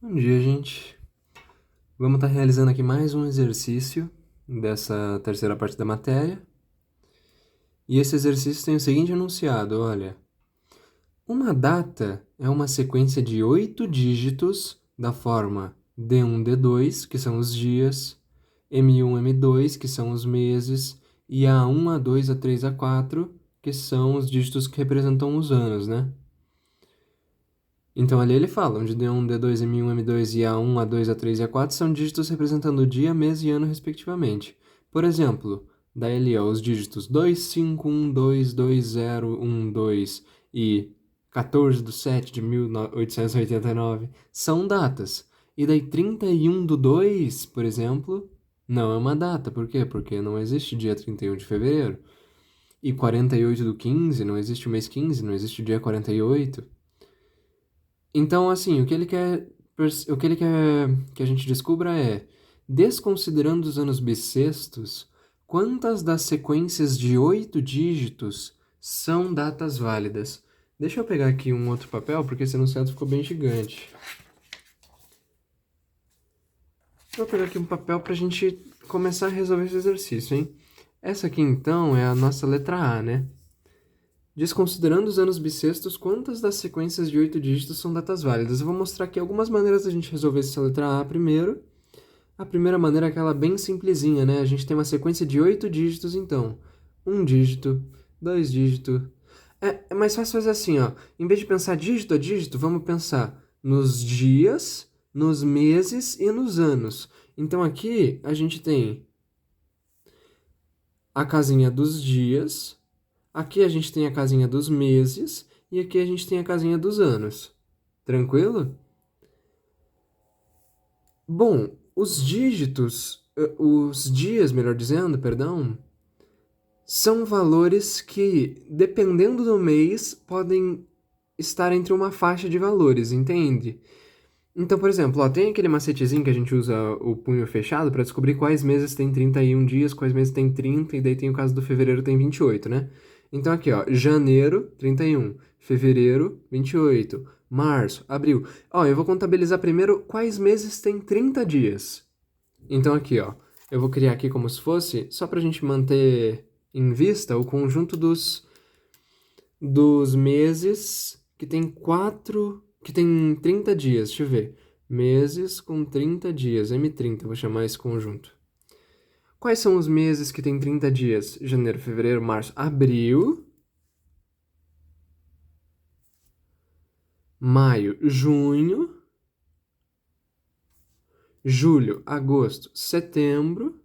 Bom dia, gente. Vamos estar realizando aqui mais um exercício dessa terceira parte da matéria. E esse exercício tem o seguinte enunciado, olha. Uma data é uma sequência de 8 dígitos da forma D1, D2, que são os dias, M1, M2, que são os meses, e A1, A2, A3, A4, que são os dígitos que representam os anos, né? Então ali ele fala, onde D1, D2, M1, M2 e A1, A2, A3 e A4 são dígitos representando dia, mês e ano respectivamente. Por exemplo, daí ali ó, os dígitos 2, 5, 1, 2, 2, 0, 1, 2 e 14 de 7 de 1889 são datas. E daí 31 do 2, por exemplo, não é uma data. Por quê? Porque não existe dia 31 de fevereiro. E 48 do 15, não existe o mês 15, não existe o dia 48. Então, assim, o que ele quer que a gente descubra é, desconsiderando os anos bissextos, quantas das sequências de 8 dígitos são datas válidas? Deixa eu pegar aqui um outro papel, porque esse enunciado ficou bem gigante. Vou pegar aqui um papel para a gente começar a resolver esse exercício, hein? Essa aqui, então, é a nossa letra A, né? Desconsiderando os anos bissextos, quantas das sequências de 8 dígitos são datas válidas? Eu vou mostrar aqui algumas maneiras da gente resolver essa letra A primeiro. A primeira maneira é aquela bem simplesinha, né? A gente tem uma sequência de 8 dígitos, então. Um dígito, dois dígitos. É mais fácil fazer assim, ó. Em vez de pensar dígito a dígito, vamos pensar nos dias, nos meses e nos anos. Então aqui a gente tem a casinha dos dias. Aqui a gente tem a casinha dos meses e aqui a gente tem a casinha dos anos. Tranquilo? Bom, os dias, melhor dizendo, perdão, são valores que, dependendo do mês, podem estar entre uma faixa de valores, entende? Então, por exemplo, ó, tem aquele macetezinho que a gente usa o punho fechado para descobrir quais meses tem 31 dias, quais meses tem 30, e daí tem o caso do fevereiro tem 28, né? Então aqui, ó, janeiro, 31, fevereiro, 28, março, abril. Ó, eu vou contabilizar primeiro quais meses tem 30 dias. Então aqui, ó, eu vou criar aqui como se fosse, só pra gente manter em vista o conjunto dos meses que tem 30 dias, deixa eu ver. Meses com 30 dias, M30, vou chamar esse conjunto. Quais são os meses que tem 30 dias? Janeiro, fevereiro, março, abril, maio, junho, julho, agosto, setembro,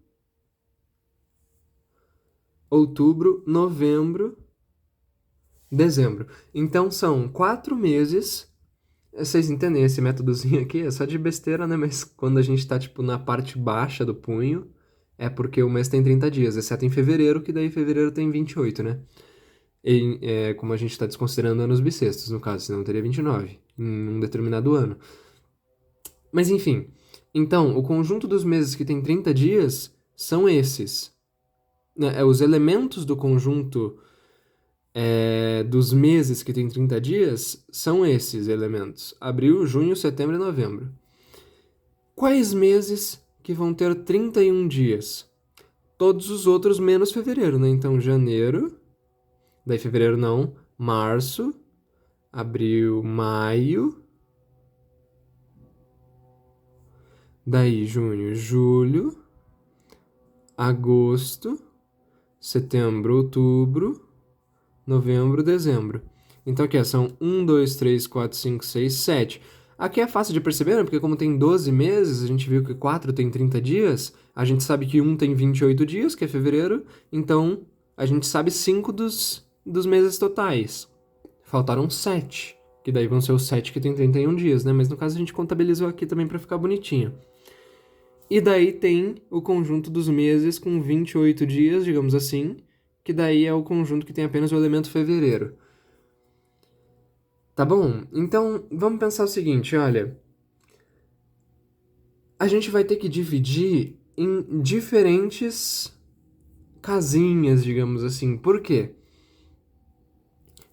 outubro, novembro, dezembro. Então são 4 meses. Vocês entendem esse métodozinho aqui? É só de besteira, né? Mas quando a gente tá, tipo, na parte baixa do punho, é porque o mês tem 30 dias, exceto em fevereiro, que daí fevereiro tem 28, né? Como a gente tá desconsiderando anos bissextos, no caso, senão teria 29 em um determinado ano. Mas enfim, então, o conjunto dos meses que tem 30 dias são esses. Né? Os elementos do conjunto dos meses que tem 30 dias são esses elementos: abril, junho, setembro e novembro. Quais meses que vão ter 31 dias? Todos os outros menos fevereiro, né? Então, janeiro, daí fevereiro não, março, abril, maio, daí junho, julho, agosto, setembro, outubro, novembro, dezembro. Então aqui ó, são 7. Aqui é fácil de perceber, né? Porque como tem 12 meses, a gente viu que 4 tem 30 dias, a gente sabe que um tem 28 dias, que é fevereiro, então a gente sabe 5 dos meses totais. Faltaram 7, que daí vão ser os 7 que tem 31 dias, né? Mas no caso a gente contabilizou aqui também para ficar bonitinho. E daí tem o conjunto dos meses com 28 dias, digamos assim, que daí é o conjunto que tem apenas o elemento fevereiro. Tá bom? Então, vamos pensar o seguinte, olha. A gente vai ter que dividir em diferentes casinhas, digamos assim. Por quê?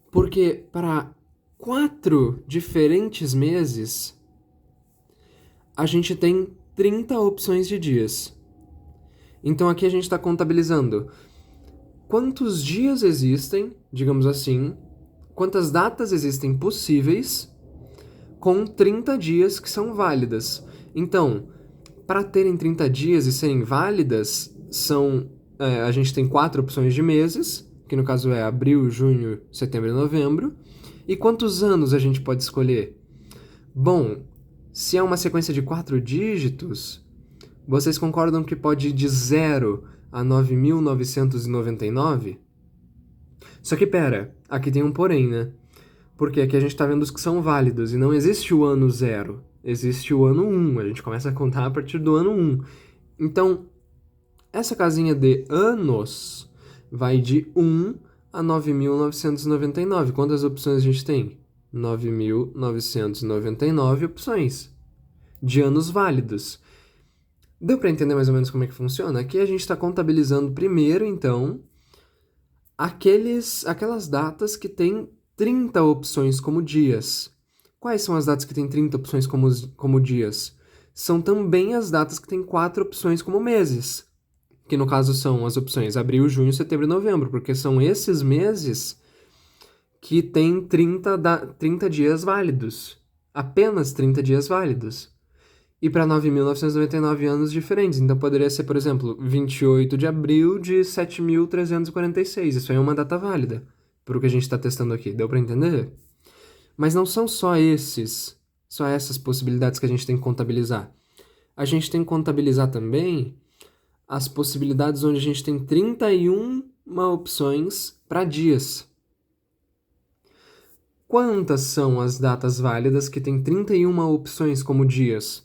Porque para 4 diferentes meses, a gente tem 30 opções de dias. Então aqui a gente está contabilizando quantos dias existem, digamos assim, quantas datas existem possíveis com 30 dias que são válidas. Então, para terem 30 dias e serem válidas, a gente tem 4 opções de meses, que no caso é abril, junho, setembro e novembro. E quantos anos a gente pode escolher? Bom, se é uma sequência de 4 dígitos, vocês concordam que pode ir de 0 a 9.999? Só que pera, aqui tem um porém, né? Porque aqui a gente tá vendo os que são válidos e não existe o ano 0, existe o ano 1. A gente começa a contar a partir do ano 1. Então, essa casinha de anos vai de 1 a 9.999. Quantas opções a gente tem? 9.999 opções de anos válidos. Deu para entender mais ou menos como é que funciona? Aqui a gente está contabilizando primeiro, então, aquelas datas que têm 30 opções como dias. Quais são as datas que têm 30 opções como dias? São também as datas que têm 4 opções como meses, que no caso são as opções abril, junho, setembro e novembro, porque são esses meses que têm 30 dias válidos. Apenas 30 dias válidos. E para 9.999 anos diferentes. Então poderia ser, por exemplo, 28 de abril de 7.346. Isso aí é uma data válida, para o que a gente está testando aqui. Deu para entender? Mas não são só essas possibilidades que a gente tem que contabilizar. A gente tem que contabilizar também as possibilidades onde a gente tem 31 opções para dias. Quantas são as datas válidas que têm 31 opções como dias?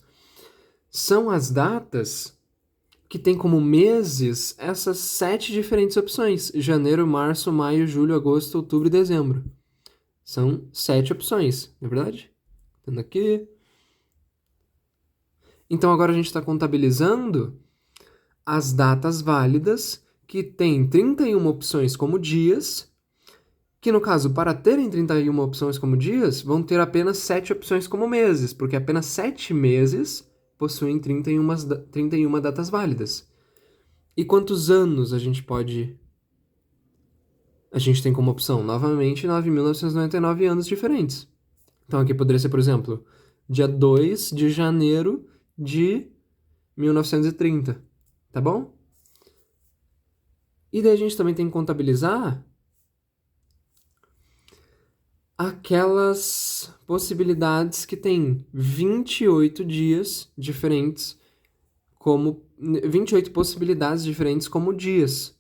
São as datas que têm como meses essas 7 diferentes opções: janeiro, março, maio, julho, agosto, outubro e dezembro. São 7 opções, não é verdade? Tendo aqui. Então agora a gente está contabilizando as datas válidas que têm 31 opções como dias, que no caso, para terem 31 opções como dias, vão ter apenas 7 opções como meses, porque apenas 7 meses possuem 31 datas válidas. E quantos anos a gente tem como opção? Novamente, 9.999 anos diferentes. Então aqui poderia ser, por exemplo, dia 2 de janeiro de 1930, tá bom? E daí a gente também tem que contabilizar aquelas possibilidades que tem 28 dias diferentes como 28 possibilidades diferentes como dias,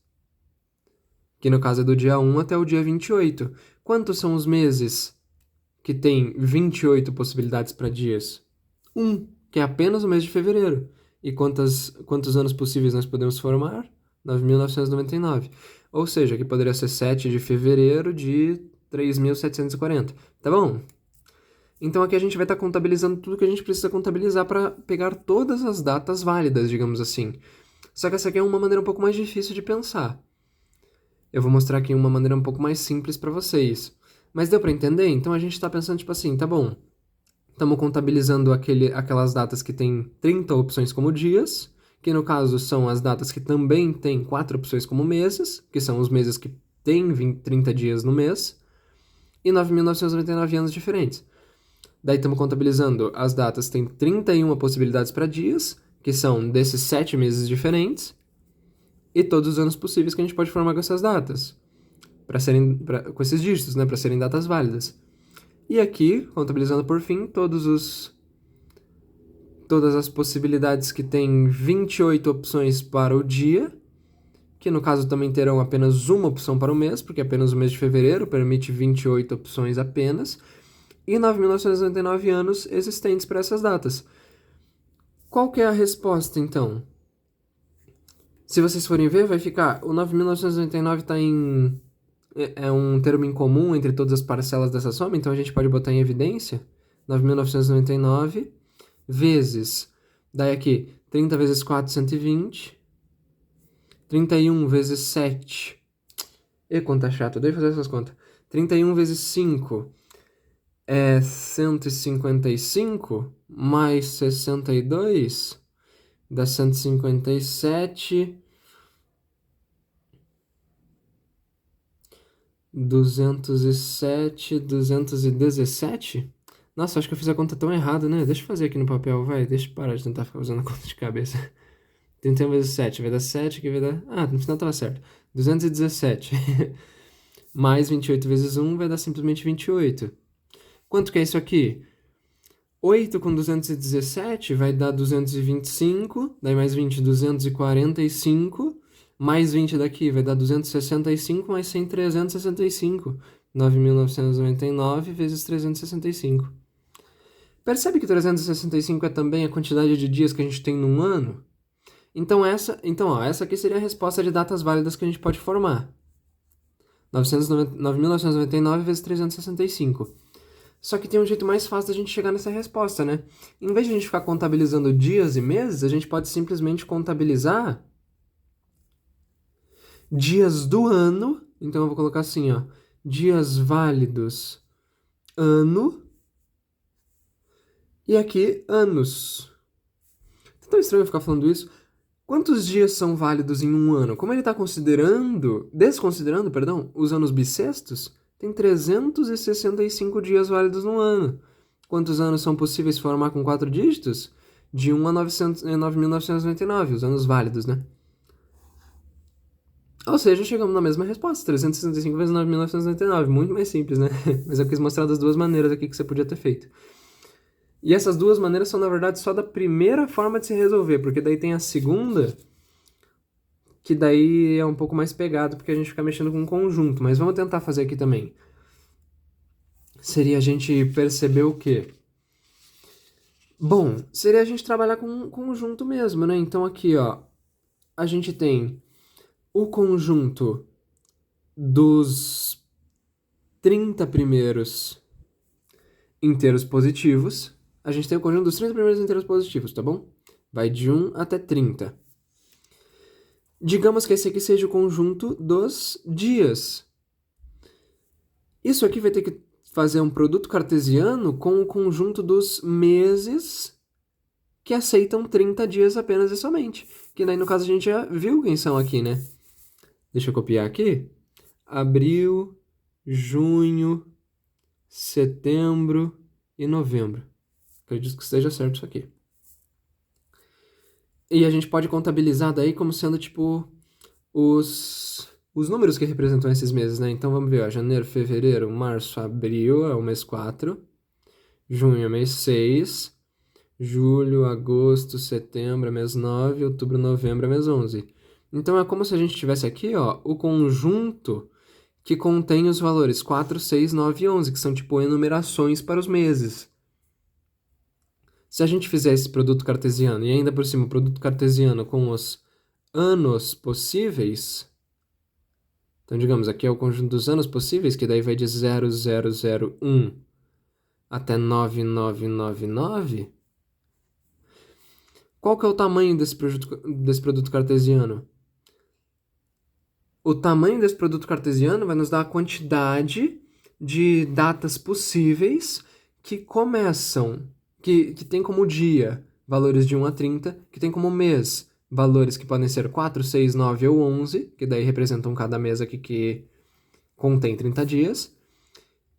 que no caso é do dia 1 até o dia 28. Quantos são os meses que tem 28 possibilidades para dias? Que é apenas o mês de fevereiro. E quantos anos possíveis nós podemos formar? 9.999. Ou seja, que poderia ser 7 de fevereiro de 3.740. Tá bom? Então aqui a gente vai estar contabilizando tudo que a gente precisa contabilizar para pegar todas as datas válidas, digamos assim. Só que essa aqui é uma maneira um pouco mais difícil de pensar. Eu vou mostrar aqui uma maneira um pouco mais simples para vocês. Mas deu para entender? Então a gente está pensando tipo assim, tá bom, estamos contabilizando aquelas datas que tem 30 opções como dias, que no caso são as datas que também tem 4 opções como meses, que são os meses que têm 30 dias no mês, e 9.999 anos diferentes. Daí estamos contabilizando as datas que têm 31 possibilidades para dias, que são desses 7 meses diferentes, e todos os anos possíveis que a gente pode formar com essas datas, com esses dígitos, né, para serem datas válidas. E aqui, contabilizando por fim, todas as possibilidades que tem 28 opções para o dia, que no caso também terão apenas uma opção para o mês, porque apenas o mês de fevereiro permite 28 opções apenas, e 9.999 anos existentes para essas datas. Qual que é a resposta, então? Se vocês forem ver, vai ficar... O 9.999 está em... É um termo em comum entre todas as parcelas dessa soma, então a gente pode botar em evidência 9.999 vezes... Daí aqui, 30 vezes 4, 120. 31 vezes 7... E conta chata, eu devo fazer essas contas. 31 vezes 5... é 155 mais 62 dá 157, 207, 217? Nossa, acho que eu fiz a conta tão errada, né? Deixa eu fazer aqui no papel, vai. Deixa eu parar de tentar ficar usando a conta de cabeça. 31 vezes 7 vai dar 7, que vai dar... Ah, no final tava certo. 217. Mais 28 vezes 1 vai dar simplesmente 28. Quanto que é isso aqui? 8 com 217 vai dar 225, daí mais 20, 245, mais 20 daqui vai dar 265, mais 100, 365. 9.999 vezes 365. Percebe que 365 é também a quantidade de dias que a gente tem num ano? Essa aqui seria a resposta de datas válidas que a gente pode formar. 9.999 vezes 365. Só que tem um jeito mais fácil da gente chegar nessa resposta, né? Em vez de a gente ficar contabilizando dias e meses, a gente pode simplesmente contabilizar dias do ano. Então eu vou colocar assim, ó, dias válidos ano e aqui anos. É tão estranho ficar falando isso. Quantos dias são válidos em um ano? Como ele está desconsiderando, perdão, os anos bissextos, tem 365 dias válidos no ano. Quantos anos são possíveis formar com 4 dígitos? De 1 a 9.999, os anos válidos, né? Ou seja, chegamos na mesma resposta, 365 vezes 9.999, muito mais simples, né? Mas eu quis mostrar das duas maneiras aqui que você podia ter feito. E essas duas maneiras são, na verdade, só da primeira forma de se resolver, porque daí tem a segunda, que daí é um pouco mais pegado, porque a gente fica mexendo com um conjunto. Mas vamos tentar fazer aqui também. Seria a gente perceber o quê? Bom, seria a gente trabalhar com um conjunto mesmo, né? Então aqui, ó, a gente tem o conjunto dos 30 primeiros inteiros positivos. A gente tem o conjunto dos 30 primeiros inteiros positivos, tá bom? Vai de 1 até 30. Digamos que esse aqui seja o conjunto dos dias. Isso aqui vai ter que fazer um produto cartesiano com o conjunto dos meses que aceitam 30 dias apenas e somente. Que daí, no caso, a gente já viu quem são aqui, né? Deixa eu copiar aqui. Abril, junho, setembro e novembro. Acredito que esteja certo isso aqui. E a gente pode contabilizar daí como sendo, tipo, os números que representam esses meses, né? Então vamos ver, ó, janeiro, fevereiro, março, abril é o mês 4, junho é mês 6, julho, agosto, setembro é mês 9, outubro, novembro é mês 11. Então é como se a gente tivesse aqui, ó, o conjunto que contém os valores 4, 6, 9 e 11, que são tipo enumerações para os meses. Se a gente fizer esse produto cartesiano e ainda por cima o produto cartesiano com os anos possíveis, então digamos, aqui é o conjunto dos anos possíveis, que daí vai de 0001 até 9999. Qual que é o tamanho desse produto cartesiano? O tamanho desse produto cartesiano vai nos dar a quantidade de datas possíveis que começam, que tem como dia valores de 1 a 30, que tem como mês valores que podem ser 4, 6, 9 ou 11, que daí representam cada mês aqui que contém 30 dias,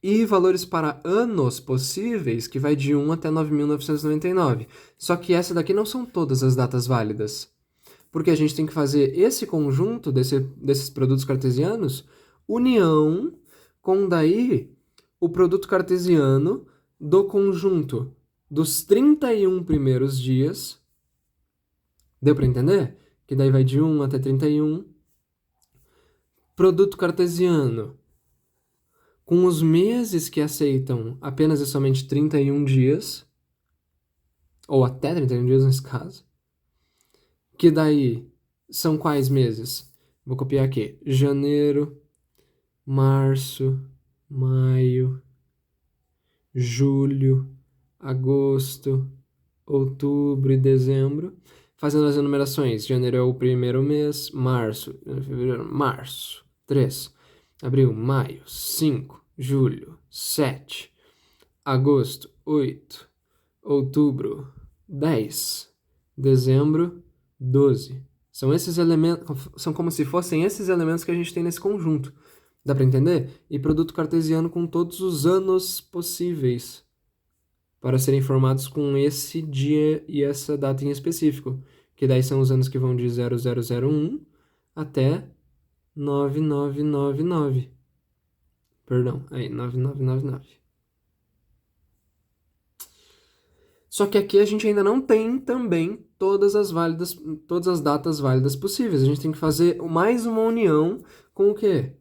e valores para anos possíveis, que vai de 1 até 9.999. Só que essa daqui não são todas as datas válidas, porque a gente tem que fazer esse conjunto desses produtos cartesianos união com daí o produto cartesiano do conjunto dos 31 primeiros dias. Deu para entender? Que daí vai de 1 até 31. Produto cartesiano com os meses que aceitam apenas e somente 31 dias, ou até 31 dias nesse caso, que daí são quais meses? Vou copiar aqui: janeiro, março, maio, julho, agosto, outubro e dezembro. Fazendo as enumerações: janeiro é o primeiro mês, março, fevereiro, março, 3, abril, maio, 5, julho, 7, agosto, 8, outubro, 10, dezembro, 12. São esses elementos, são como se fossem esses elementos que a gente tem nesse conjunto. Dá para entender? E produto cartesiano com todos os anos possíveis para serem formados com esse dia e essa data em específico, que daí são os anos que vão de 0001 até 9999. Perdão, aí, 9999. Só que aqui a gente ainda não tem também todas as datas válidas possíveis. A gente tem que fazer mais uma união com o quê?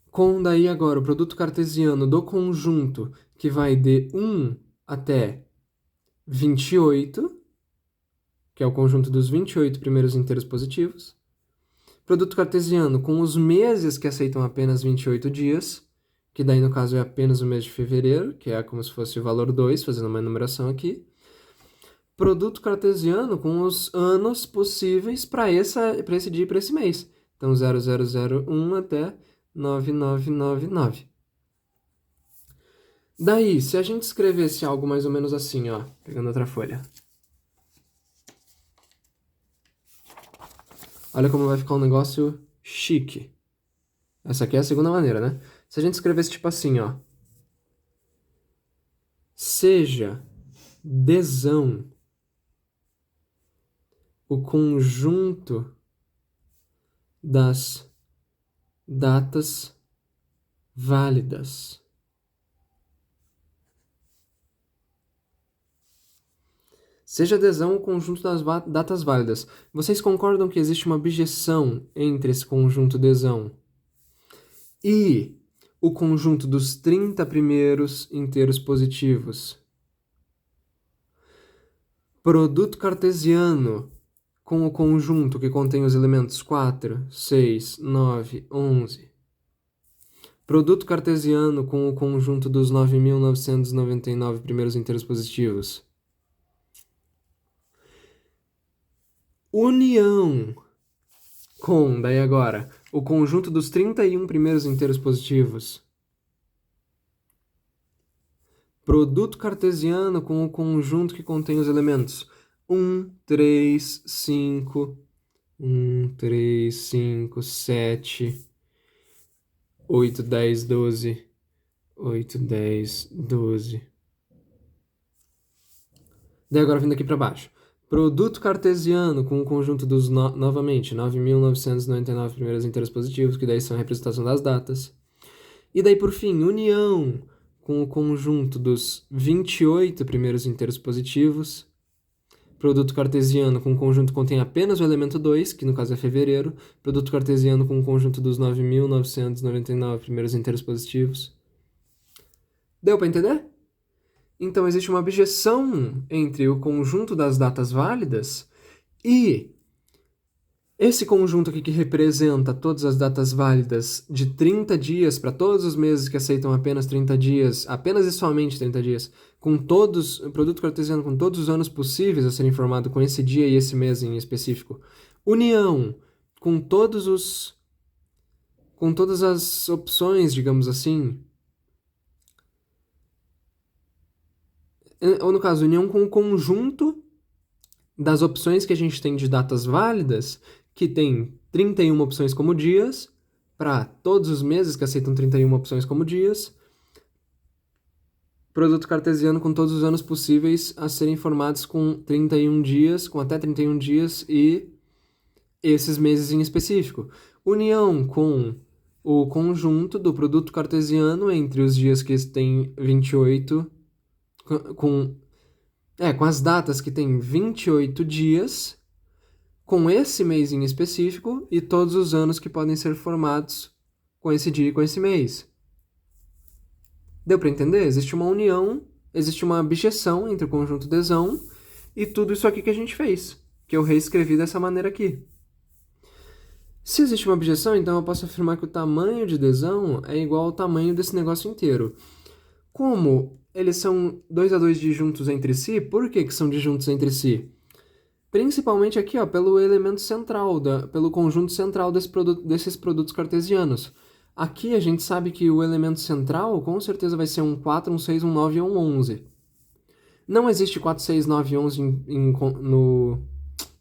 Com daí agora o produto cartesiano do conjunto que vai de 1 até 28, que é o conjunto dos 28 primeiros inteiros positivos. Produto cartesiano com os meses que aceitam apenas 28 dias, que daí no caso é apenas o mês de fevereiro, que é como se fosse o valor 2, fazendo uma enumeração aqui. Produto cartesiano com os anos possíveis para esse dia e para esse mês. Então 0001 até 9999. Daí, se a gente escrevesse algo mais ou menos assim, ó, pegando outra folha. Olha como vai ficar um negócio chique. Essa aqui é a segunda maneira, né? Se a gente escrevesse tipo assim, ó. Seja desão o conjunto das datas válidas. Seja desão o conjunto das datas válidas. Vocês concordam que existe uma bijeção entre esse conjunto desão e o conjunto dos 30 primeiros inteiros positivos? Produto cartesiano com o conjunto que contém os elementos 4, 6, 9, 11. Produto cartesiano com o conjunto dos 9.999 primeiros inteiros positivos. União com, daí agora, o conjunto dos 31 primeiros inteiros positivos. Produto cartesiano com o conjunto que contém os elementos 1, 3, 5, 7, 8, 10, 12, 8, 10, 12. Daí agora vindo aqui para baixo. Produto cartesiano com o conjunto dos, novamente, 9.999 primeiros inteiros positivos, que daí são a representação das datas. E daí, por fim, união com o conjunto dos 28 primeiros inteiros positivos. Produto cartesiano com o conjunto que contém apenas o elemento 2, que no caso é fevereiro. Produto cartesiano com o conjunto dos 9.999 primeiros inteiros positivos. Deu para entender? Então, existe uma abjeção entre o conjunto das datas válidas e esse conjunto aqui que representa todas as datas válidas de 30 dias para todos os meses que aceitam apenas 30 dias, apenas e somente 30 dias, com todos, produto cartesiano com todos os anos possíveis a serem formados com esse dia e esse mês em específico. União com todas as opções, digamos assim, ou no caso, união com o conjunto das opções que a gente tem de datas válidas, que tem 31 opções como dias, para todos os meses que aceitam 31 opções como dias, produto cartesiano com todos os anos possíveis a serem formados com 31 dias, com até 31 dias e esses meses em específico. União com o conjunto do produto cartesiano entre os dias que têm 28 com as datas que tem 28 dias, com esse mês em específico, e todos os anos que podem ser formados com esse dia e com esse mês. Deu para entender? Existe uma união, existe uma abjeção entre o conjunto desão e tudo isso aqui que a gente fez, que eu reescrevi dessa maneira aqui. Se existe uma abjeção, então eu posso afirmar que o tamanho de desão é igual ao tamanho desse negócio inteiro. Como eles são 2 a 2 disjuntos entre si, por que são disjuntos entre si? Principalmente aqui, ó, pelo elemento central, pelo conjunto central desses produtos cartesianos. Aqui a gente sabe que o elemento central com certeza vai ser um 4, um 6, um 9 ou um 11. Não existe 4, 6, 9, 11 no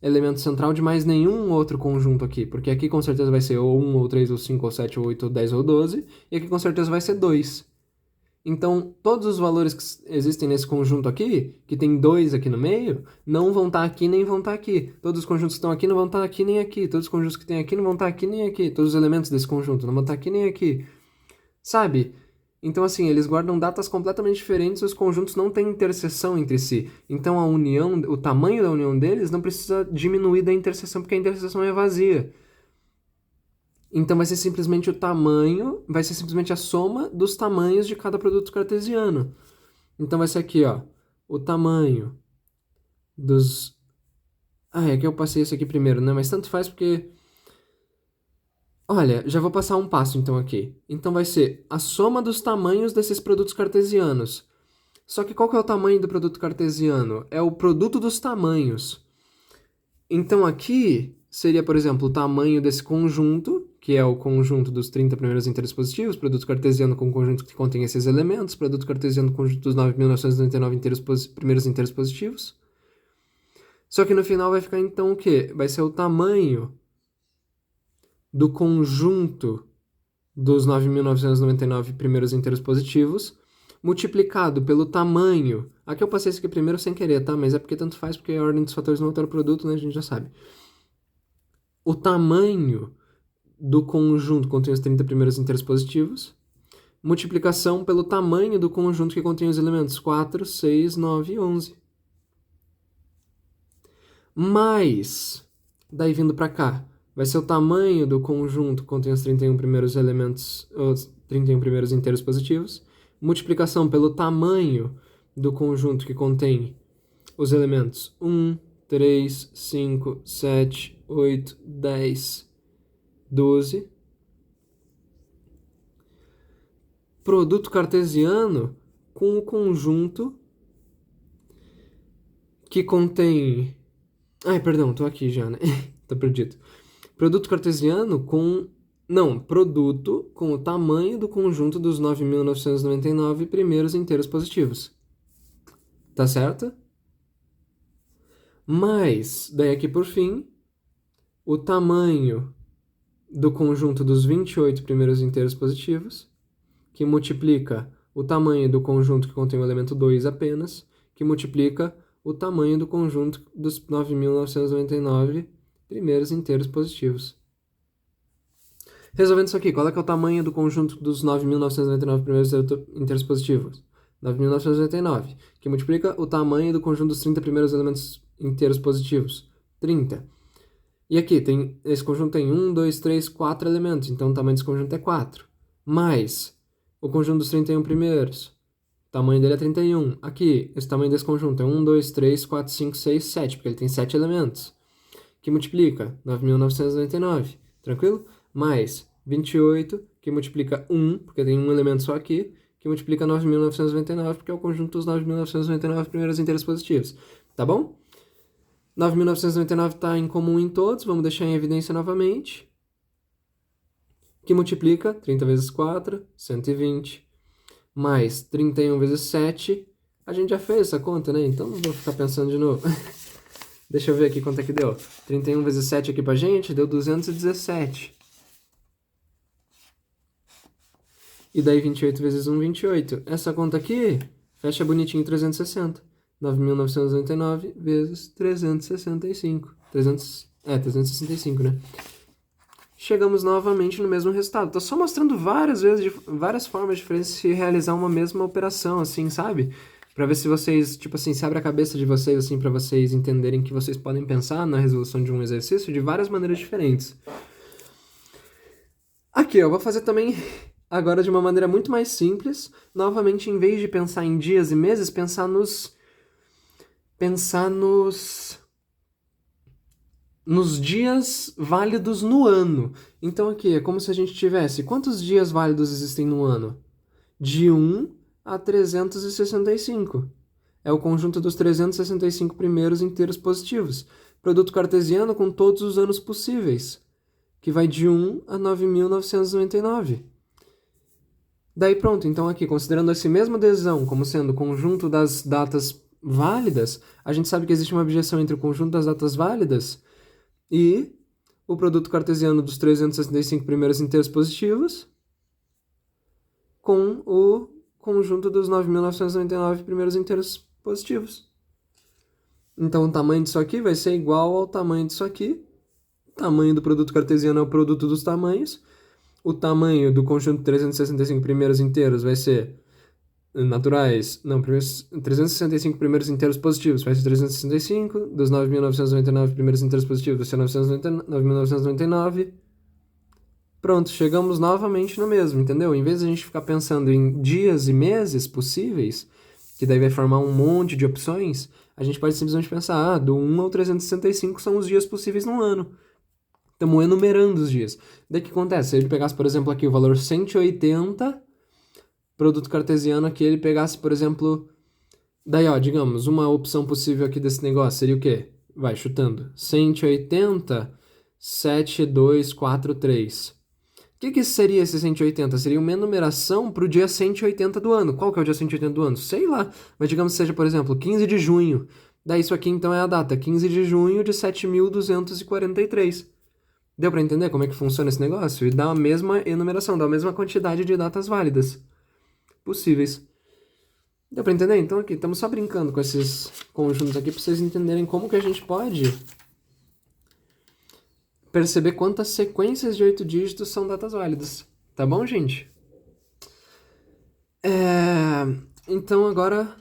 elemento central de mais nenhum outro conjunto aqui, porque aqui com certeza vai ser ou 1, ou 3, ou 5, ou 7, ou 8, ou 10, ou 12, e aqui com certeza vai ser 2. Então, todos os valores que existem nesse conjunto aqui, que tem 2 aqui no meio, não vão estar aqui nem vão estar aqui. Todos os conjuntos que estão aqui não vão estar aqui nem aqui. Todos os conjuntos que tem aqui não vão estar aqui nem aqui. Todos os elementos desse conjunto não vão estar aqui nem aqui. Sabe? Então, assim, eles guardam datas completamente diferentes e os conjuntos não têm interseção entre si. Então, a união, o tamanho da união deles não precisa diminuir da interseção, porque a interseção é vazia. Então vai ser simplesmente o tamanho, vai ser simplesmente a soma dos tamanhos de cada produto cartesiano. Então vai ser aqui, ó, o tamanho dos... é que eu passei isso aqui primeiro, né? Mas tanto faz porque... Olha, já vou passar um passo então aqui. Então vai ser a soma dos tamanhos desses produtos cartesianos. Só que qual que é o tamanho do produto cartesiano? É o produto dos tamanhos. Então aqui seria, por exemplo, o tamanho desse conjunto, que é o conjunto dos 30 primeiros inteiros positivos, produto cartesiano com o conjunto que contém esses elementos, produto cartesiano com o conjunto dos 9.999 primeiros inteiros positivos. Só que no final vai ficar então o quê? Vai ser o tamanho do conjunto dos 9.999 primeiros inteiros positivos, multiplicado pelo tamanho... Aqui eu passei isso aqui primeiro sem querer, tá? Mas é porque tanto faz, porque a ordem dos fatores não altera o produto, né? A gente já sabe. O tamanho do conjunto que contém os 30 primeiros inteiros positivos, multiplicação pelo tamanho do conjunto que contém os elementos 4, 6, 9 e 11. Mais, daí vindo para cá, vai ser o tamanho do conjunto que contém os 31 primeiros elementos, os 31 primeiros inteiros positivos, multiplicação pelo tamanho do conjunto que contém os elementos 1, 3, 5, 7, 8, 10, 12. Produto cartesiano com o conjunto que contém... Ai, perdão, tô aqui já, né? Tô perdido. Produto cartesiano com... Não, produto com o tamanho do conjunto dos 9.999 primeiros inteiros positivos. Tá certo? Mas, daí aqui por fim, o tamanho do conjunto dos 28 primeiros inteiros positivos, que multiplica o tamanho do conjunto que contém o elemento 2 apenas, que multiplica o tamanho do conjunto dos 9.999 primeiros inteiros positivos. Resolvendo isso aqui, qual é que é o tamanho do conjunto dos 9.999 primeiros inteiros positivos? 9.999, que multiplica o tamanho do conjunto dos 30 primeiros elementos inteiros positivos, 30. E aqui, esse conjunto tem 1, 2, 3, 4 elementos, então o tamanho desse conjunto é 4. Mais o conjunto dos 31 primeiros, o tamanho dele é 31. Aqui, esse tamanho desse conjunto é 1, 2, 3, 4, 5, 6, 7, porque ele tem 7 elementos, que multiplica 9.999, tranquilo? Mais 28, que multiplica 1, porque tem um elemento só aqui, que multiplica 9.999, porque é o conjunto dos 9.999 primeiros inteiros positivos. Tá bom? 9.999 está em comum em todos, vamos deixar em evidência novamente. Que multiplica 30 vezes 4, 120, mais 31 vezes 7. A gente já fez essa conta, né? Então não vou ficar pensando de novo. Deixa eu ver aqui quanto é que deu. 31 vezes 7 aqui pra gente, deu 217. E daí 28 vezes 1, 28. Essa conta aqui fecha bonitinho em 360. 9.999 vezes 365. 365, né? Chegamos novamente no mesmo resultado. Tô só mostrando várias formas diferentes de se realizar uma mesma operação, assim, sabe? Pra ver se vocês, tipo assim, se abre a cabeça de vocês, assim, pra vocês entenderem que vocês podem pensar na resolução de um exercício de várias maneiras diferentes. Aqui, eu vou fazer também agora de uma maneira muito mais simples. Novamente, em vez de pensar em dias e meses, pensar nos dias válidos no ano. Então aqui é como se a gente tivesse... Quantos dias válidos existem no ano? De 1 a 365. É o conjunto dos 365 primeiros inteiros positivos. Produto cartesiano com todos os anos possíveis, que vai de 1 a 9.999. Daí pronto, então aqui, considerando esse mesmo adesão como sendo o conjunto das datas válidas, a gente sabe que existe uma objeção entre o conjunto das datas válidas e o produto cartesiano dos 365 primeiros inteiros positivos com o conjunto dos 9.999 primeiros inteiros positivos. Então o tamanho disso aqui vai ser igual ao tamanho disso aqui. O tamanho do produto cartesiano é o produto dos tamanhos. O tamanho do conjunto de 365 primeiros inteiros vai ser naturais, não, 365 primeiros inteiros positivos vai ser 365, dos 9.999 primeiros inteiros positivos vai ser 9.999. Pronto, chegamos novamente no mesmo, entendeu? Em vez de a gente ficar pensando em dias e meses possíveis, que daí vai formar um monte de opções, a gente pode simplesmente pensar, do 1 ao 365 são os dias possíveis num ano. Estamos enumerando os dias. Daí o que acontece? Se ele pegasse, por exemplo, aqui o valor 180, produto cartesiano aqui, ele pegasse, por exemplo, daí, ó, digamos, uma opção possível aqui desse negócio seria o quê? Vai, chutando. 180, 7, 2, 4, 3. O que seria esse 180? Seria uma enumeração para o dia 180 do ano. Qual que é o dia 180 do ano? Sei lá. Mas digamos que seja, por exemplo, 15 de junho. Daí isso aqui então é a data. 15 de junho de 7.243. Deu para entender como é que funciona esse negócio? E dá a mesma enumeração, dá a mesma quantidade de datas válidas possíveis. Deu para entender? Então aqui, estamos só brincando com esses conjuntos aqui para vocês entenderem como que a gente pode perceber quantas sequências de 8 dígitos são datas válidas. Tá bom, gente? Então agora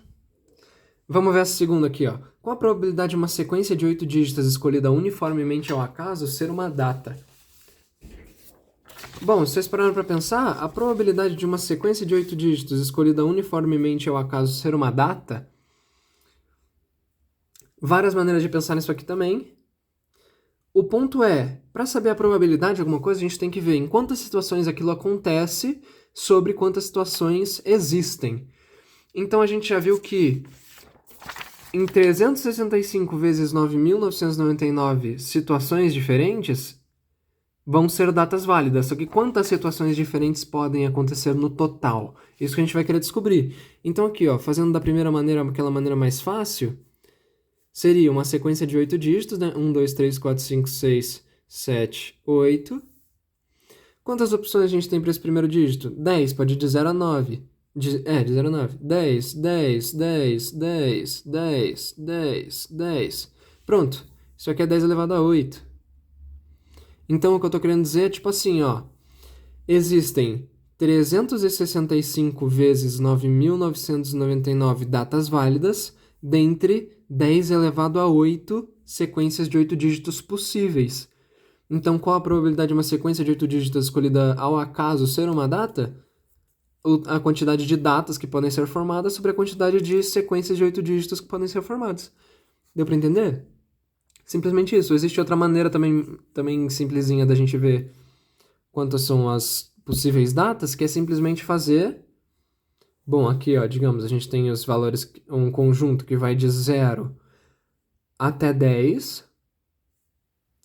vamos ver a segunda aqui, ó. Qual a probabilidade de uma sequência de 8 dígitos escolhida uniformemente ao acaso ser uma data? Bom, se vocês pararam para pensar, a probabilidade de uma sequência de 8 dígitos escolhida uniformemente ao acaso ser uma data, várias maneiras de pensar nisso aqui também. O ponto é, para saber a probabilidade de alguma coisa, a gente tem que ver em quantas situações aquilo acontece sobre quantas situações existem. Então a gente já viu que em 365 vezes 9.999 situações diferentes vão ser datas válidas. Só que quantas situações diferentes podem acontecer no total? Isso que a gente vai querer descobrir. Então aqui, ó, fazendo da primeira maneira, aquela maneira mais fácil, seria uma sequência de 8 dígitos, né? 1, 2, 3, 4, 5, 6, 7, 8. Quantas opções a gente tem para esse primeiro dígito? 10, pode ir de 0 a 9. De 0 a 9. 10, 10, 10, 10, 10, 10, 10. Pronto. Isso aqui é 10 elevado a 8. Então, o que eu tô querendo dizer é tipo assim, ó. Existem 365 vezes 9.999 datas válidas dentre 10 elevado a 8 sequências de 8 dígitos possíveis. Então, qual a probabilidade de uma sequência de 8 dígitos escolhida ao acaso ser uma data? A quantidade de datas que podem ser formadas sobre a quantidade de sequências de 8 dígitos que podem ser formadas. Deu para entender? Simplesmente isso. Existe outra maneira também simplesinha da gente ver quantas são as possíveis datas, que é simplesmente fazer... Bom, aqui, ó, digamos, a gente tem os valores, um conjunto que vai de 0 até 10,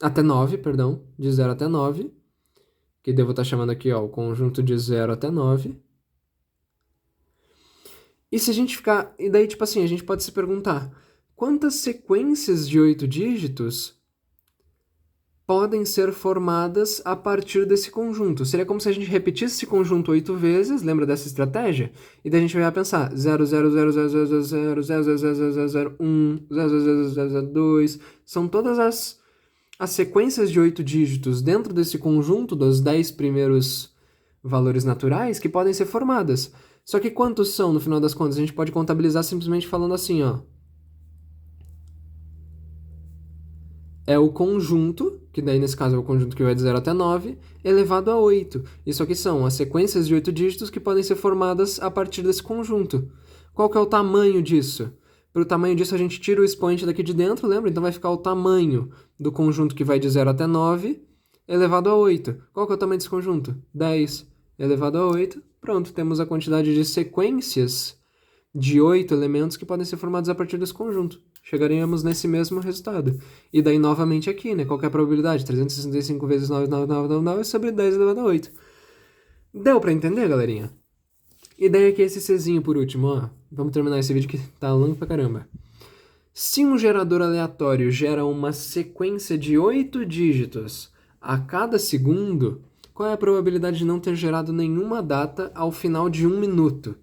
até 9, perdão, de 0 até 9, que devo estar chamando aqui, ó, o conjunto de 0 até 9. E se a gente ficar... E daí, tipo assim, a gente pode se perguntar, quantas sequências de 8 dígitos podem ser formadas a partir desse conjunto? Seria como se a gente repetisse esse conjunto 8 vezes, lembra dessa estratégia? E daí a gente vai pensar 0, 0, 0, 0, 0, 0, 0, 0, 0, 0, 0, 0, 1, 0, 0, 0, 0, 0, 2. São todas as sequências de 8 dígitos dentro desse conjunto dos 10 primeiros valores naturais que podem ser formadas. Só que quantos são, no final das contas? A gente pode contabilizar simplesmente falando assim, ó. É o conjunto, que daí nesse caso é o conjunto que vai de 0 até 9, elevado a 8. Isso aqui são as sequências de 8 dígitos que podem ser formadas a partir desse conjunto. Qual que é o tamanho disso? Para o tamanho disso a gente tira o expoente daqui de dentro, lembra? Então vai ficar o tamanho do conjunto que vai de 0 até 9, elevado a 8. Qual que é o tamanho desse conjunto? 10 elevado a 8. Pronto, temos a quantidade de sequências de 8 elementos que podem ser formados a partir desse conjunto. Chegaríamos nesse mesmo resultado. E daí, novamente aqui, né? Qual que é a probabilidade? 365 vezes 9, 9, 9, 9, 9 sobre 10 elevado a 8. Deu pra entender, galerinha? E daí aqui esse Czinho por último, ó. Vamos terminar esse vídeo que tá longo pra caramba. Se um gerador aleatório gera uma sequência de 8 dígitos a cada segundo, qual é a probabilidade de não ter gerado nenhuma data ao final de 1 minuto?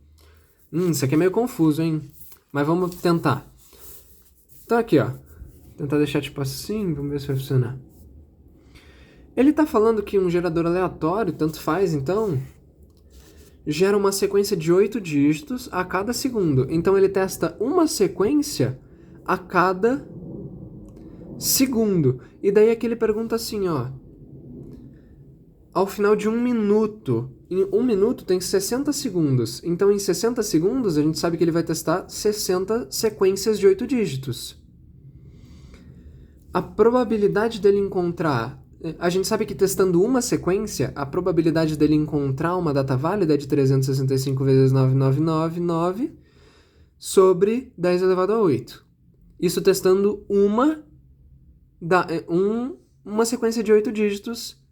Isso aqui é meio confuso, hein? Mas vamos tentar. Então aqui, ó. Tentar deixar tipo assim, vamos ver se vai funcionar. Ele tá falando que um gerador aleatório, tanto faz então, gera uma sequência de 8 dígitos a cada segundo. Então ele testa uma sequência a cada segundo. E daí aqui ele pergunta assim, ó. Ao final de 1 minuto, em 1 minuto tem 60 segundos. Então em 60 segundos a gente sabe que ele vai testar 60 sequências de 8 dígitos. A probabilidade dele encontrar... A gente sabe que testando uma sequência, a probabilidade dele encontrar uma data válida é de 365 vezes 9999 sobre 10 elevado a 8. Isso testando uma sequência de 8 dígitos.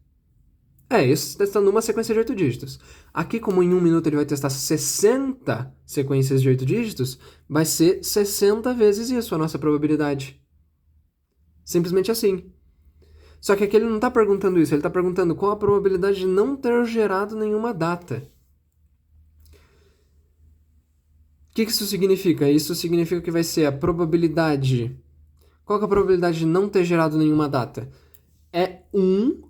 Isso testando uma sequência de 8 dígitos. Aqui, como em 1 minuto ele vai testar 60 sequências de 8 dígitos, vai ser 60 vezes isso a nossa probabilidade. Simplesmente assim. Só que aqui ele não está perguntando isso, ele está perguntando qual a probabilidade de não ter gerado nenhuma data. O que isso significa? Isso significa que vai ser a probabilidade... Qual que é a probabilidade de não ter gerado nenhuma data? É 1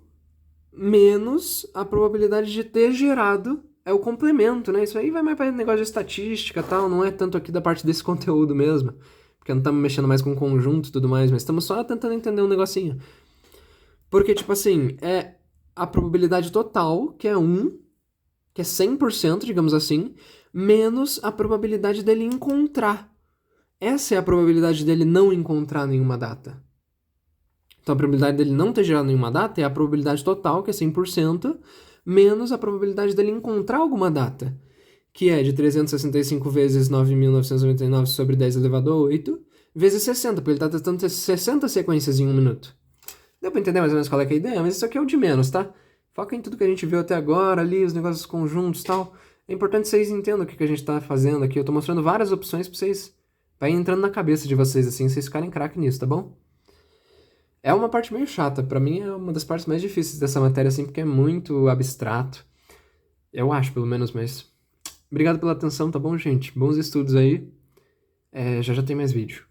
menos a probabilidade de ter gerado, é o complemento, né? Isso aí vai mais para negócio de estatística e tal, não é tanto aqui da parte desse conteúdo mesmo, porque não estamos mexendo mais com conjunto e tudo mais, mas estamos só tentando entender um negocinho. Porque, tipo assim, é a probabilidade total, que é 1, que é 100%, digamos assim, menos a probabilidade dele encontrar. Essa é a probabilidade dele não encontrar nenhuma data. Então a probabilidade dele não ter gerado nenhuma data é a probabilidade total, que é 100%, menos a probabilidade dele encontrar alguma data, que é de 365 vezes 9.999 sobre 10 elevado a 8, vezes 60, porque ele está testando 60 sequências em 1 minuto. Deu pra entender mais ou menos qual é, que é a ideia? Mas isso aqui é o de menos, tá? Foca em tudo que a gente viu até agora, ali, os negócios conjuntos e tal. É importante vocês entendam o que a gente tá fazendo aqui. Eu tô mostrando várias opções pra vocês... Vai entrando na cabeça de vocês, assim, vocês ficarem craque nisso, tá bom? É uma parte meio chata. Pra mim é uma das partes mais difíceis dessa matéria, assim, porque é muito abstrato. Eu acho, pelo menos, mas... Obrigado pela atenção, tá bom, gente? Bons estudos aí. Já tem mais vídeo.